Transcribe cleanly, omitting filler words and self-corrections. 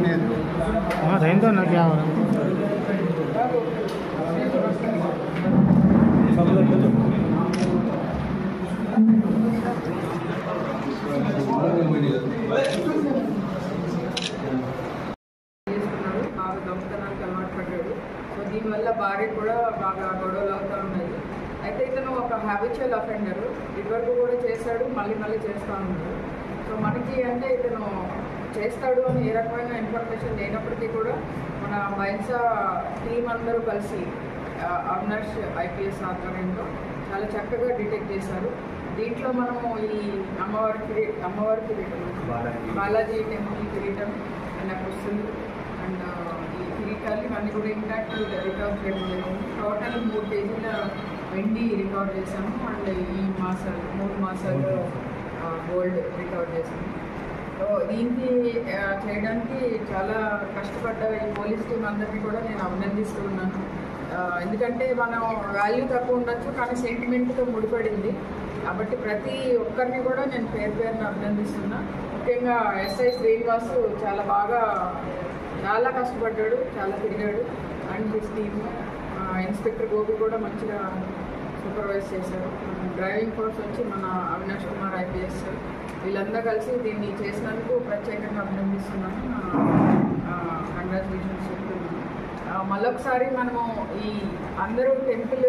हाँ रहने दो ना, क्या हो रहा है। బాగా దొంగతనానికి అలవాటు పడ్డాడు. సో దీనివల్ల భార్య కూడా బాగా గొడవలు అవుతూ ఉన్నాయి. అయితే ఇతను ఒక హ్యాబిచువల్ అఫెండరు, ఇదివరకు కూడా చేశాడు, మళ్ళీ మళ్ళీ చేస్తూ ఉన్నాడు. సో మనకి అంటే ఇతను చేస్తాడు అని ఏ రకమైన ఇన్ఫర్మేషన్ లేనప్పటికీ కూడా మన బైన్సా టీం అందరూ కలిసి అవినాష్ ఐపీఎస్ ఆధ్వర్యంలో చాలా చక్కగా డిటెక్ట్ చేశారు. దీంట్లో మనము ఈ అమ్మవారి కిరీటం, బాలాజీ టెంపుల్ కిరీటం నాకు వస్తుంది అండ్ ఈ కిరీటాలు ఇవన్నీ కూడా ఇంటాక్ట్ రికవర్ చేయడం జరిగింది. టోటల్ 3 కేజీల వెండి రికవర్ చేశాము అండ్ ఈ 3 మాసాలు గోల్డ్ రికవర్ చేశాము. సో దీనికి చేయడానికి చాలా కష్టపడ్డ ఈ పోలీస్ టీం అందరినీ కూడా నేను అభినందిస్తూ ఉన్నాను. ఎందుకంటే మనం వాల్యూ తక్కువ ఉండొచ్చు కానీ సెంటిమెంట్తో ముడిపడింది కాబట్టి ప్రతి ఒక్కరిని కూడా నేను పేరున అభినందిస్తున్నా. ముఖ్యంగా ఎస్ఐ శ్రీనివాసు చాలా కష్టపడ్డాడు, చాలా తిరిగాడు and his team. Inspector Gopi కూడా మంచిగా సూపర్వైజ్ చేశారు. డ్రైవింగ్ ఫోర్స్ వచ్చి మన అవినాష్ కుమార్ ఐపీఎస్ వీళ్ళందరూ కలిసి దీన్ని చేసినందుకు ప్రత్యేకంగా అభినందిస్తున్నాను. కంగ్రాచులేషన్స్ చెప్తున్నాను. మళ్ళొకసారి మనము ఈ అందరూ టెంపుల్